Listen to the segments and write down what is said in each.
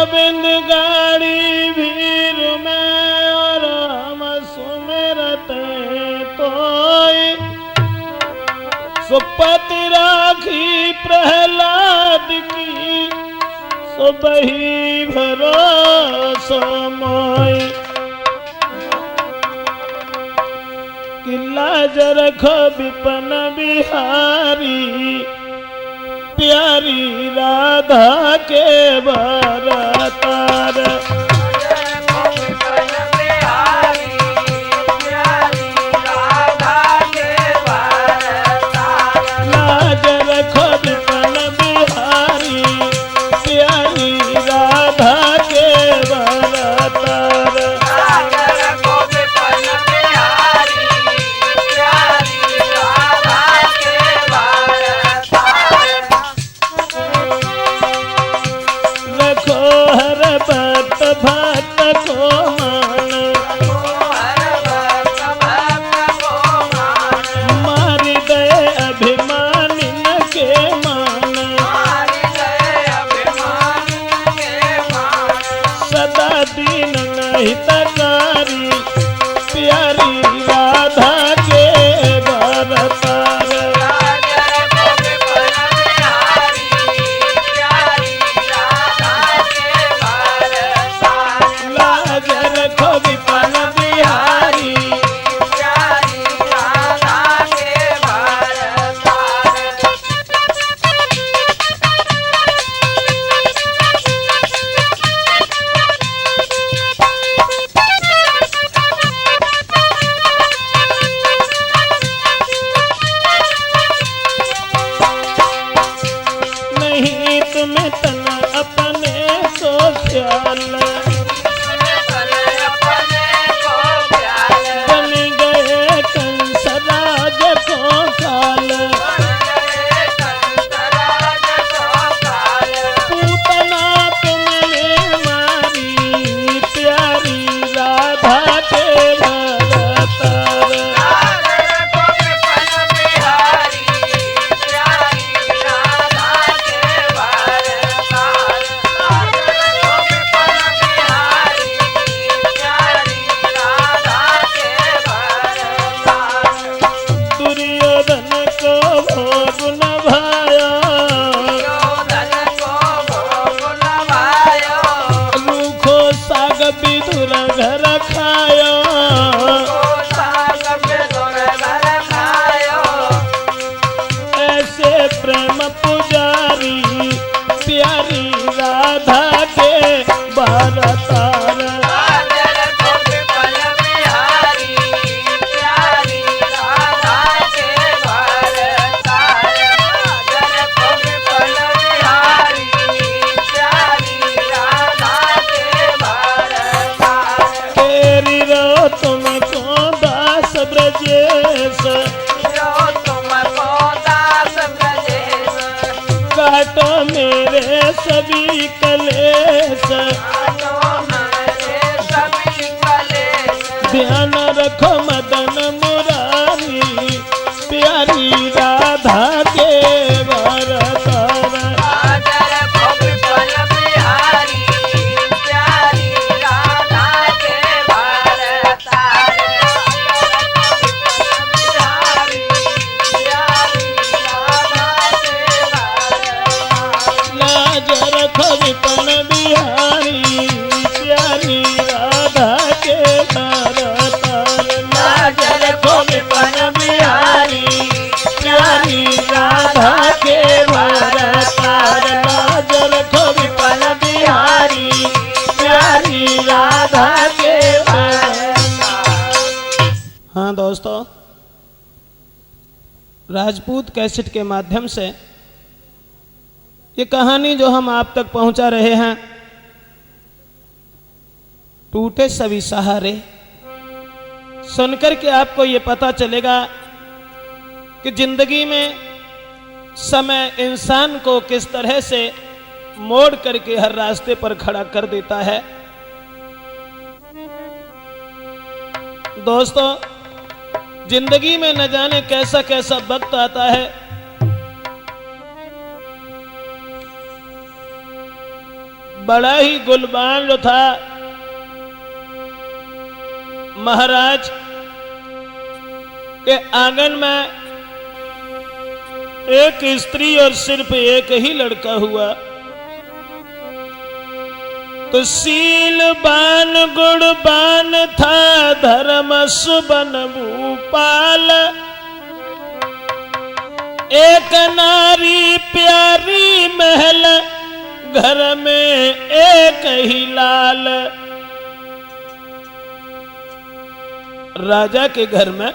गोविंद गाड़ी भीर में और हम सुमिरते तोय सुपति राखी प्रहलाद की सुबही भरोसा मोय लाज रखो विपन बिहारी प्यारी राधा के बरतार लाज रखो विपन बिहारी प्यारी राधा के बरतार भक्त को मान मार गए अभिमानिन के मान सदा दीन हितकारी प्यारी राधा के बरतार में तन अपने को ख्याल बन गए कंस राज को काल पूतना तुमने मारी प्यारी राधा के बरतार विदुर घर खायो ऐसे प्रेम पुजारी प्यारी राधा के बरतार काटो मेरे सभी कलेश ध्यान रखो मदन मुरारी प्यारी राधा के बरतार विपन बिहारी प्यारी राधा के बरतार लाज रखो विपन बिहारी प्यारी राधा के बरतार लाज रखो विपन बिहारी प्यारी राधा के बरतार। हाँ दोस्तों, राजपूत कैसेट के माध्यम से ये कहानी जो हम आप तक पहुंचा रहे हैं, टूटे सभी सहारे, सुनकर के आपको ये पता चलेगा कि जिंदगी में समय इंसान को किस तरह से मोड़ करके हर रास्ते पर खड़ा कर देता है। दोस्तों, जिंदगी में न जाने कैसा कैसा वक्त आता है। बड़ा ही गुलबान जो था महाराज के आंगन में एक स्त्री और सिर्फ एक ही लड़का हुआ। तो शीलबान गुणबान था धर्म सुबन भूपाल, एक नारी प्यारी महल घर में एक ही लाल। राजा के घर में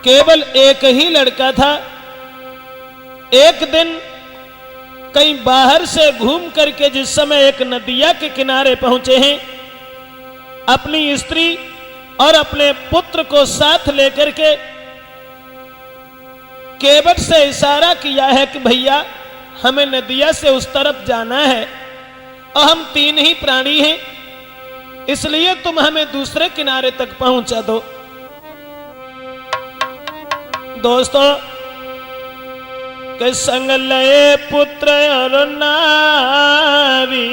केवल एक ही लड़का था। एक दिन कहीं बाहर से घूम करके जिस समय एक नदिया के किनारे पहुंचे हैं, अपनी स्त्री और अपने पुत्र को साथ लेकर के केवट से इशारा किया है कि भैया हमें नदिया से उस तरफ जाना है और हम 3 ही प्राणी हैं, इसलिए तुम हमें दूसरे किनारे तक पहुंचा दो। दोस्तों के संग लए पुत्र और नारी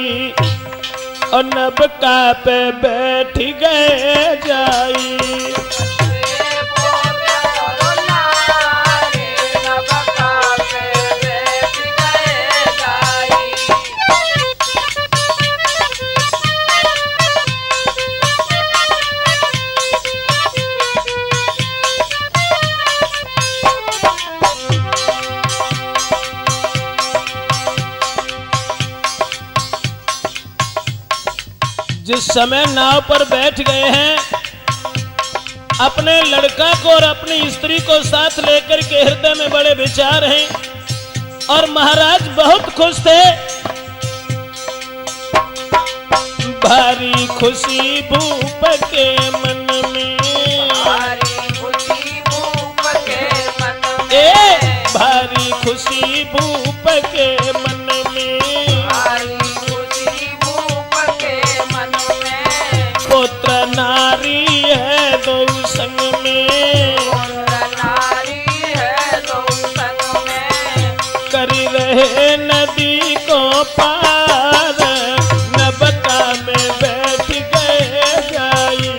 और नबका पे बैठ गए जाई। जिस समय नाव पर बैठ गए हैं, अपने लड़का को और अपनी स्त्री को साथ लेकर के हृदय में बड़े विचार हैं और महाराज बहुत खुश थे। भारी खुशी भूप के मन में, भारी खुशी भूप के मन में, भारी खुशी भूप के मन में, पुत्र नारी है दो संग में, नारी है दो संग में, कर रहे नदी को पार नबका में बैठ गए जाई।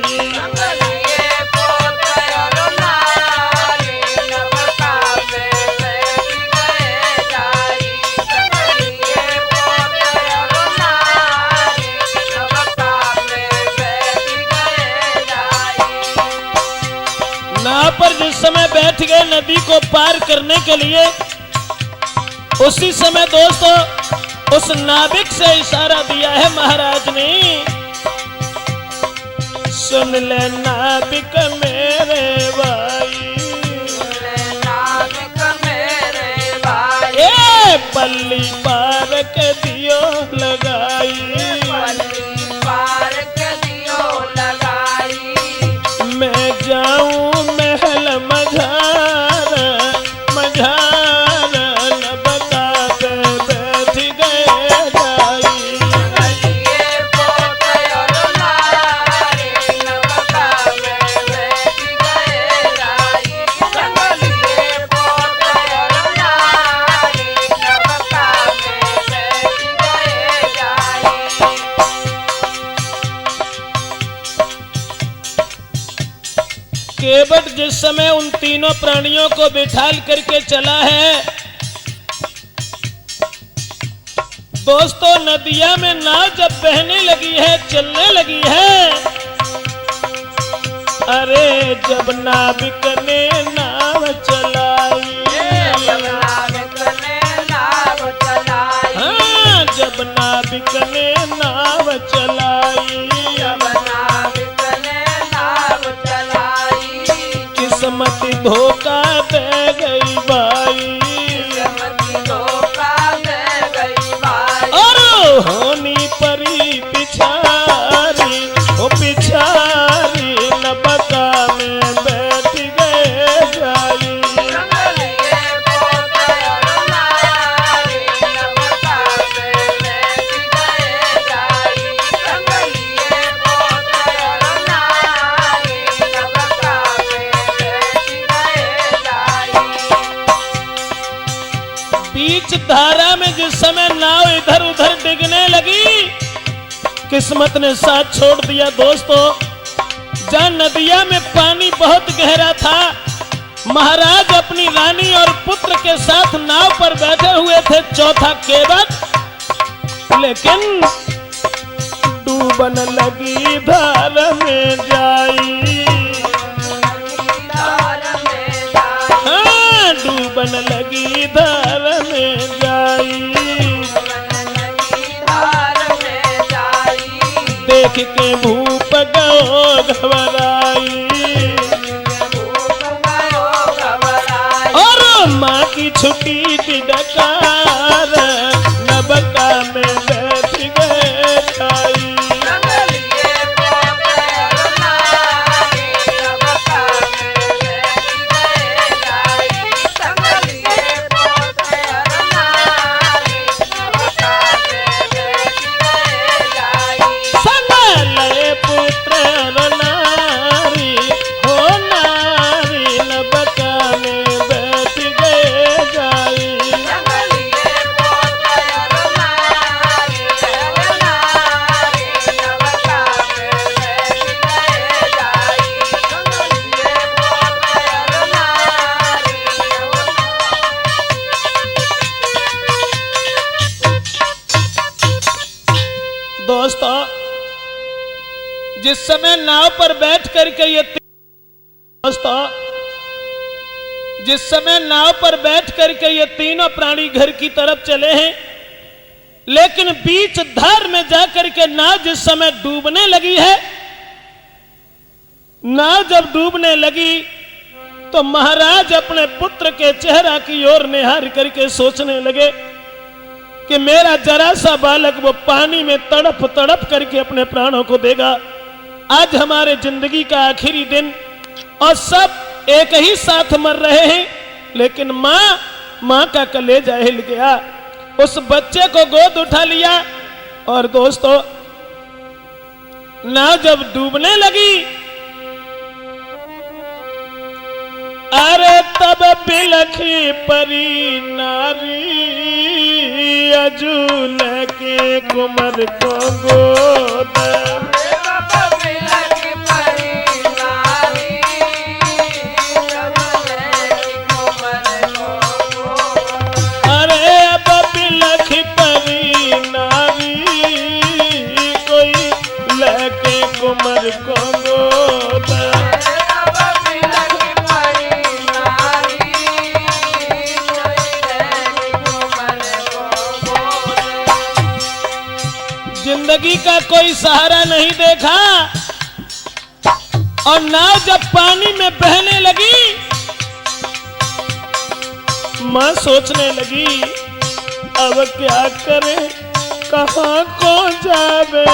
पर जिस समय बैठ गए नदी को पार करने के लिए, उसी समय दोस्तों उस नाविक से इशारा दिया है महाराज ने। सुन ले नाविक मेरे भाई, सुन ले नाविक मेरे भाई, ए पल्ली पार के दियो लगाई, पल्ली पार के दियो लगाई। मैं जाऊं महल मझार मझार नबका पे बैठ गए जाई। केवट जिस समय उन तीनों प्राणियों को बिठाल करके चला है, दोस्तों नदिया में नाव जब बहने लगी है, चलने लगी है, अरे जब नाविक ने नाव चलाई, जब नाविक ने नाव चलाई, हाँ जब नाविक ने नाव चलाई, जब नाविक ने नाव चलाई, किस्मत धोखा दे गई भाई, किस्मत धोखा दे गई भाई, और होनी परी पिछारी, ओ पिछारी नबका में बैठ गए जाई। बीच धारा में जिस समय नाव इधर उधर डिगने किस्मत ने साथ छोड़ दिया दोस्तों। जहाँ नदिया में पानी बहुत गहरा था, महाराज अपनी रानी और पुत्र के साथ नाव पर बैठे हुए थे चौथा केवट, लेकिन डूबन लगी धार में जाई। हाँ, डूबन लगी धार में जाई। देख के भूप गयो घबराई, और माँ की छुट्टी की डकार नबका में बैठ गए खाई। दोस्तों, जिस समय नाव पर बैठ करके जिस समय नाव पर बैठ करके ये तीनों प्राणी घर की तरफ चले हैं, लेकिन बीच धार में जाकर के नाव जिस समय डूबने लगी है, नाव जब डूबने लगी तो महाराज अपने पुत्र के चेहरा की ओर निहार करके सोचने लगे कि मेरा जरा सा बालक वो पानी में तड़प तड़प करके अपने प्राणों को देगा। आज हमारे जिंदगी का आखिरी दिन और सब एक ही साथ मर रहे हैं, लेकिन माँ का कलेजा हिल गया। उस बच्चे को गोद उठा लिया और दोस्तों, नाव जब डूबने लगी, अरे तब बिलखी परी नारी अजूल के कुमर को गोद। अरे अब बिलखी परी नारी कोई लेके कुमर को गोद। जिंदगी का कोई सहारा नहीं देखा और नाव जब पानी में बहने लगी, मां सोचने लगी अब क्या करे कहां को जावे,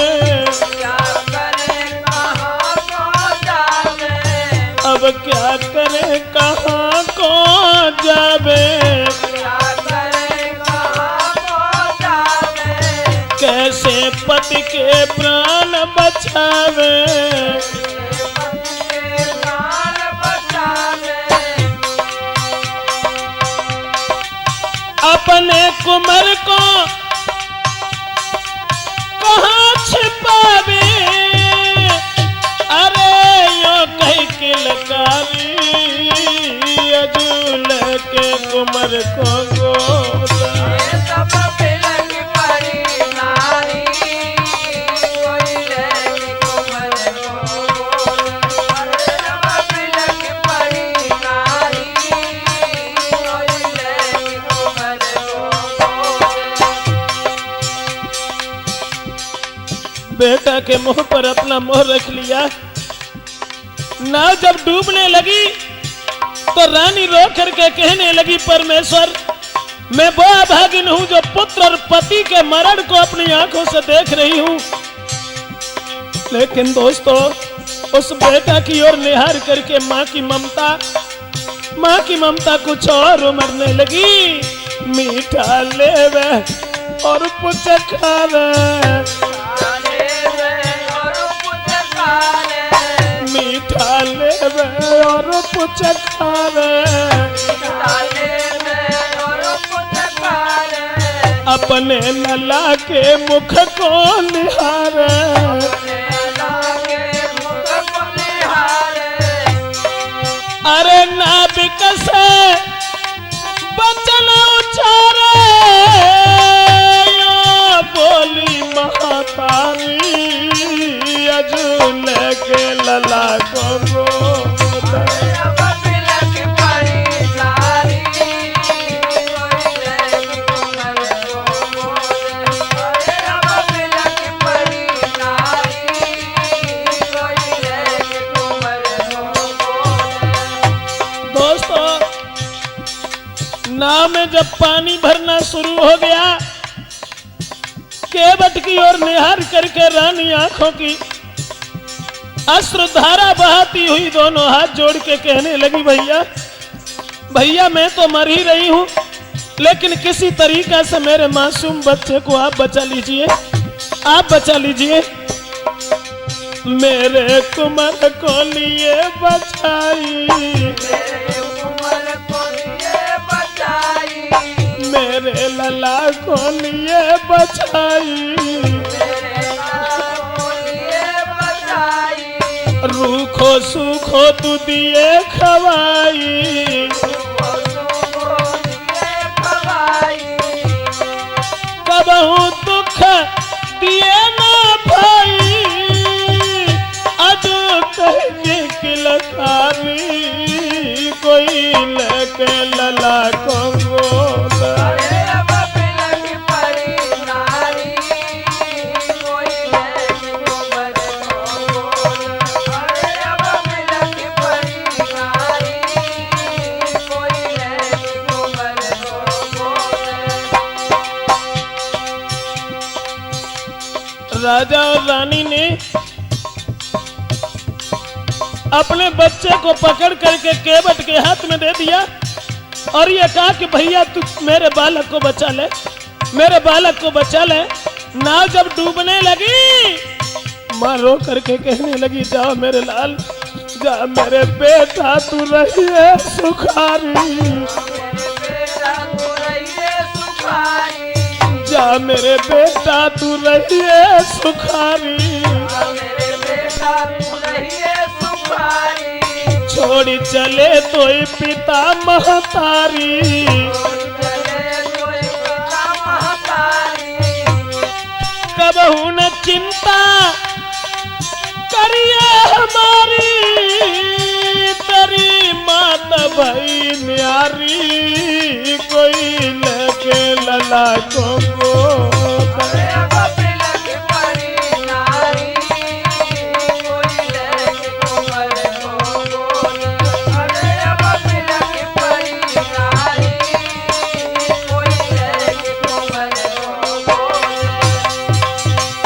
अब क्या करे कहां को जावे, कैसे पति के प्राण बचावे। अपने कुमर को कहाँ छिपावे, अरे यो कह के लकारी अजूल के कुमर को गोदा। बेटा के मुंह पर अपना मुंह रख लिया। नाव जब डूबने लगी तो रानी रो करके कहने लगी, परमेश्वर मैं वो अभागिन हूं जो पुत्र और पति के मरण को अपनी आंखों से देख रही हूं। लेकिन दोस्तों, उस बेटा की ओर निहार करके मां की ममता कुछ और उमड़ने लगी। मीठा लेवे और पुचकारे, मीठा लेवे और पुचकारे, अपने लला के मुख को निहारे, अरे नाबिक से बचन उचारे, या बोली महातारी अजूल के लला को बोले। नाव में जब पानी भरना शुरू हो गया, केवट की ओर निहार करके रानी आंखों की अश्रुधारा बहाती हुई दोनों हाथ जोड़ के कहने लगी, भैया भैया मैं तो मर ही रही हूं, लेकिन किसी तरीका से मेरे मासूम बच्चे को आप बचा लीजिए, आप बचा लीजिए। मेरे कुमार को लिए बचाई, मेरे लला को लिए बचाई, रूखो सूखो तू दिए खवाई, कबहू दुख दिए ना भाई, अजू कह के किलकारी कोई लेके लला को बोला। राजा और रानी ने अपने बच्चे को पकड़ करके केवट के हाथ में दे दिया और ये कहा कि भैया तू मेरे बालक को बचा ले, मेरे बालक को बचा ले। नाव जब डूबने लगी, मां रो करके कहने लगी, जाओ मेरे लाल, जा मेरे बेटा तू रहिए सुखारी, जा मेरे बेटा तू रहिए सुखारी, छोड़ी चले तो पिता महतारी, कबहू न चिंता करिए हमारी, तेरी मात भई न्यारी कोई लेके लला को बोले।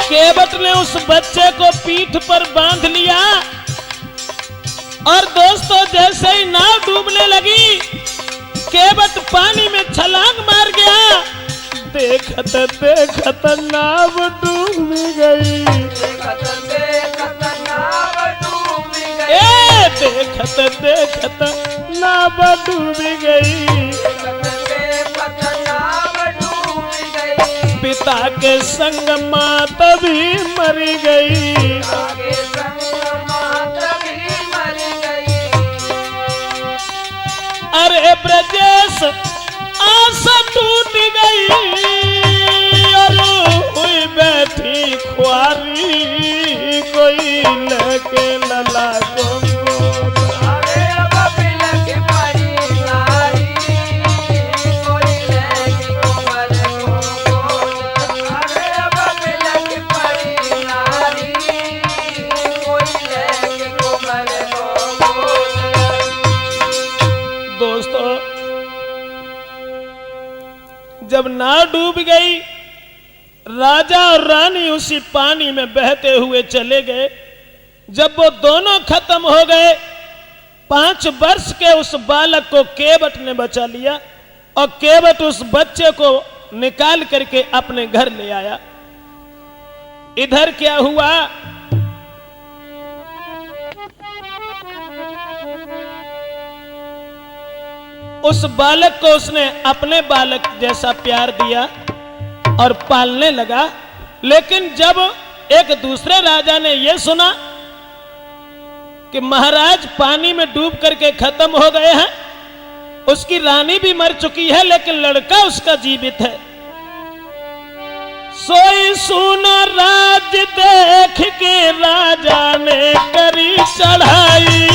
केवट ने उस बच्चे को पीठ पर बांध लिया और दोस्तों जैसे ही नाव डूबने लगी, केवट पानी में छलांग मार गया। देखत देखत नाव डूब गई, देखत देखत नाव डूब गई, पिता के संग मात भी मरी गई, अरे ब्रजेश आशा टूट गई और हुई बैठी खुआरी कोई लेके लला को जब नाव डूब गई, राजा और रानी उसी पानी में बहते हुए चले गए। जब वो दोनों खत्म हो गए, 5 वर्ष के उस बालक को केवट ने बचा लिया और केवट उस बच्चे को निकाल करके अपने घर ले आया। इधर क्या हुआ, उस बालक को उसने अपने बालक जैसा प्यार दिया और पालने लगा। लेकिन जब एक दूसरे राजा ने यह सुना कि महाराज पानी में डूब करके खत्म हो गए हैं, उसकी रानी भी मर चुकी है लेकिन लड़का उसका जीवित है, सोई सुनो राज देख के राजा ने करी चढ़ाई।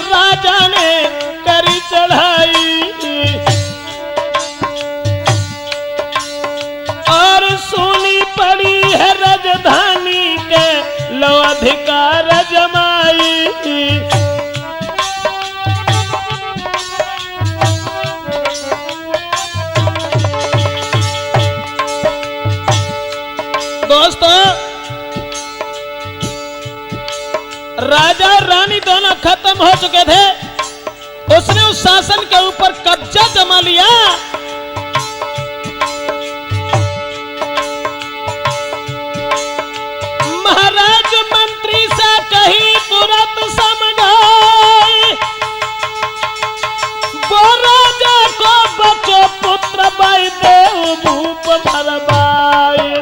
राजा ने करी चढ़ाई और सुनी पड़ी है राजधानी के लो अधिकार जमाई। दोस्तों, राजा और रानी दोनों खत्म हो चुके थे। उसने उस शासन के ऊपर कब्जा जमा लिया। महाराज मंत्री से कहीं तुरंत समझाए, वो राजा को बचो पुत्र बाई देव भूप भरवाए।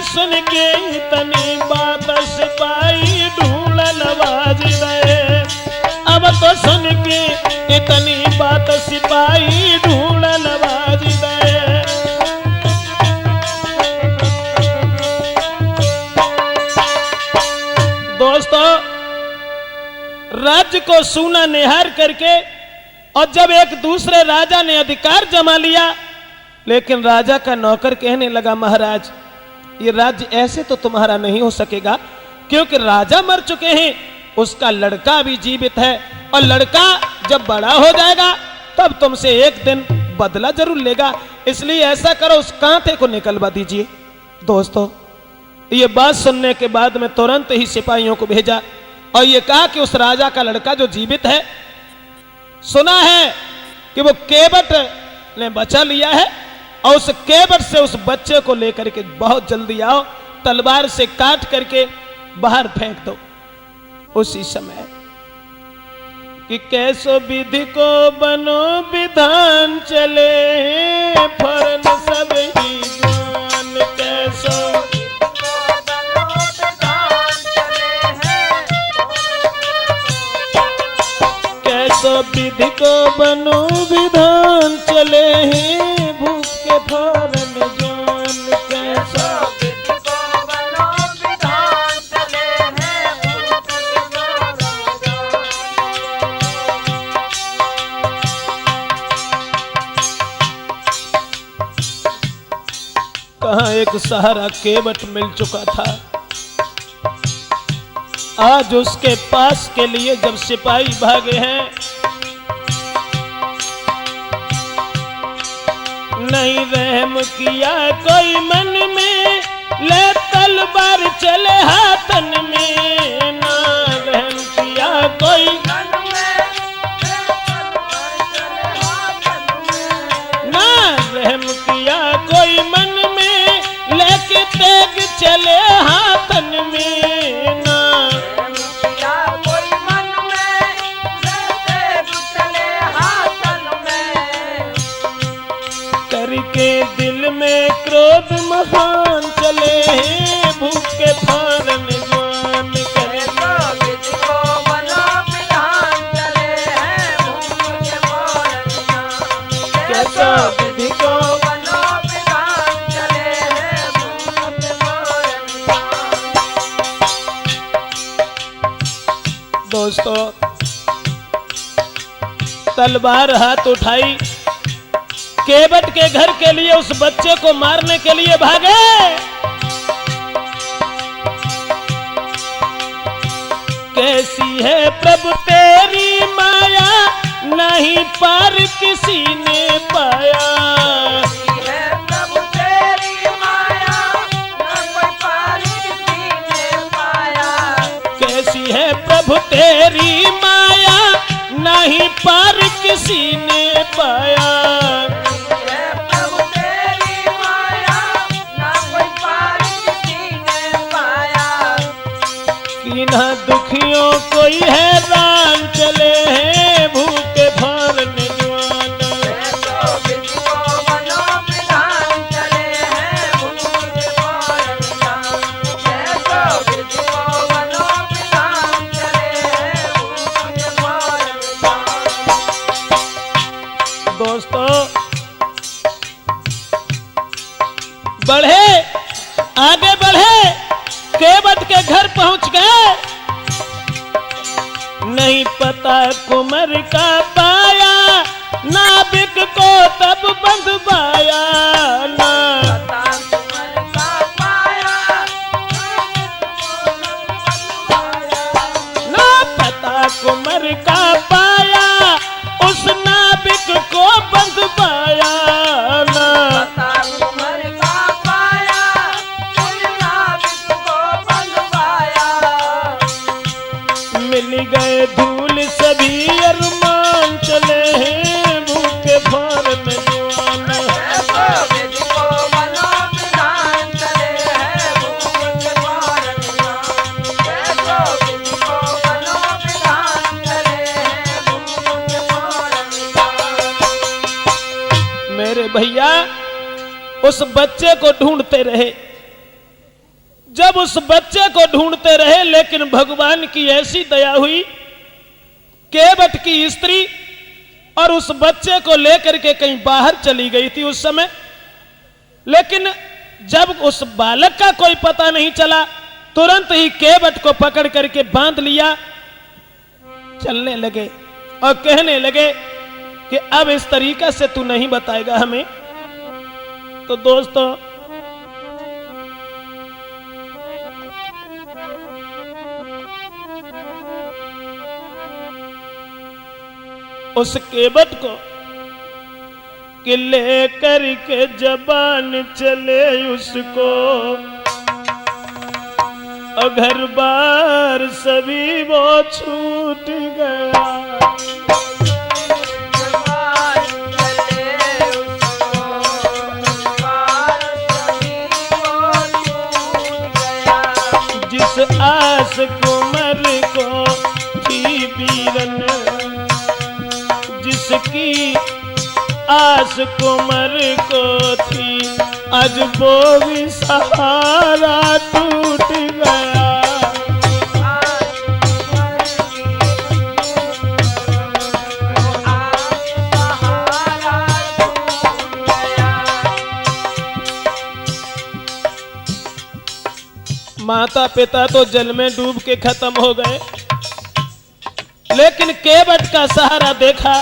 सुन के इतनी बात सिपाही ढूंढन आवाज गए। अब तो सुन के इतनी बात सिपाही ढूंढन आवाज गए। दोस्तों, राज्य को सूना निहार करके और जब एक दूसरे राजा ने अधिकार जमा लिया, लेकिन राजा का नौकर कहने लगा, महाराज ये राज्य ऐसे तो तुम्हारा नहीं हो सकेगा, क्योंकि राजा मर चुके हैं, उसका लड़का भी जीवित है और लड़का जब बड़ा हो जाएगा तब तुमसे एक दिन बदला जरूर लेगा, इसलिए ऐसा करो उस कांटे को निकलवा दीजिए। दोस्तों, ये बात सुनने के बाद में तुरंत ही सिपाहियों को भेजा और ये कहा कि उस राजा का लड़का जो जीवित है, सुना है कि वो केवट ने बचा लिया है और उस केवट से उस बच्चे को लेकर के बहुत जल्दी आओ, तलवार से काट करके बाहर फेंक दो। उसी समय कि कैसो विधि को बनो विधान चले, फरन सब ही जान। कैसो विधि को बनो विधान चले हैं, भूख के फौरन जान। कैसा विधि को बनो विधान चले हैं, भूख के फौरन जान। कहाँ एक सहारा केवट मिल चुका था, आज उसके पास के लिए जब सिपाही भागे हैं, नहीं रहम किया कोई मन में, ले तलवार चले हाथन में। ना रहम किया कोई मन में, ले तलवार चले हाथन में। ना रहम किया कोई मन में, लेके तेग चले हाथन में। ना रहम किया कोई मन में, ले तेग चले हाथन में। करके दिल में क्रोध महान चले हैं, भूख के फौरन जान। विधि को बनो विधान चले हैं, भूख के फौरन जान। कैसा विधि को बनो विधान चले हैं, भूख के फौरन जान। दोस्तों, तलवार हाथ उठाई, केवट के घर के लिए उस बच्चे को मारने के लिए भागे। कैसी है प्रभु तेरी माया, नहीं पार किसी ने पाया। कैसी है प्रभु तेरी माया, नहीं पार किसी ने पाया। कैसी है प्रभु तेरी माया, नहीं पार किसी ने पाया। बढ़े, आगे बढ़े, केवट के घर पहुंच गए। नहीं पता कुमर का पाया, नाविक को तब बंधवाया ना। ना पता कुमर का पाया, उस नाविक को बंधवाया ना। मिल गए धूल सभी अरमान, चले हैं भूखे फौरन जवाना। मेरे भैया उस बच्चे को ढूंढते रहे। जब उस बच्चे को ढूंढते रहे, लेकिन भगवान की ऐसी दया हुई, केवट की स्त्री और उस बच्चे को लेकर के कहीं बाहर चली गई थी उस समय। लेकिन जब उस बालक का कोई पता नहीं चला, तुरंत ही केवट को पकड़ करके बांध लिया। चलने लगे और कहने लगे कि अब इस तरीका से तू नहीं बताएगा हमें। तो दोस्तों, उस केवट को कि लेकर के जबान चले उसको, और घर बार सभी वो छूट गया। जिस आस कुमर को थी बीरन, जिसकी आस कुमर को थी, आज वो भी सहारा टूट गया। माता पिता तो जल में डूब के खत्म हो गए, लेकिन केवट का सहारा देखा।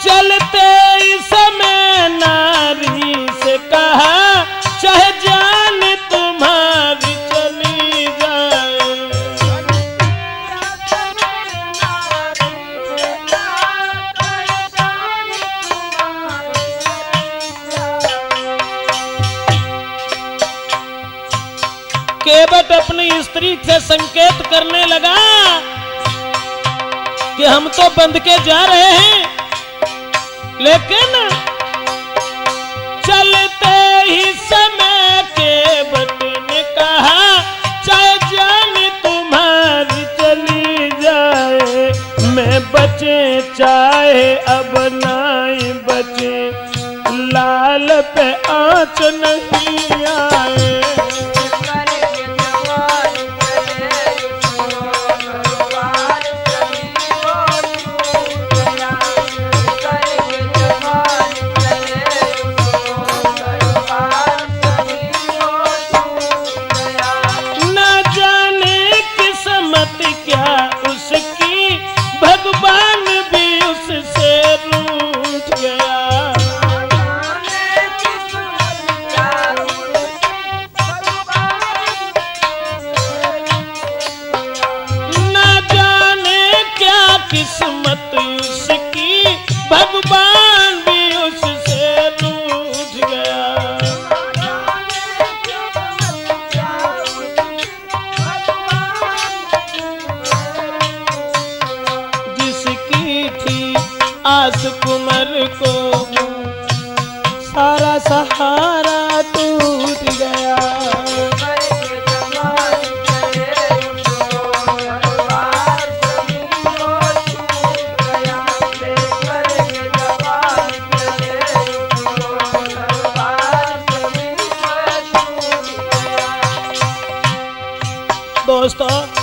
चलते समय नारी से कहा, चाहे जान तुम्हारी चली जाए। केवट अपनी स्त्री से संकेत करने लगा कि हम तो बंध के जा रहे हैं, लेकिन चलते ही समय केवट ने कहा, चाहे जान तुम्हारी चली जाए, मैं बचे चाहे अब नहीं बचे, लाल पे आँच नहीं आए। भगवान भी उससे रूठ गया। ना जाने क्या किस्मत उसकी, भगवान भी उससे रूठ गया। आस कुमर को सारा सहारा टूट गया। दोस्तों,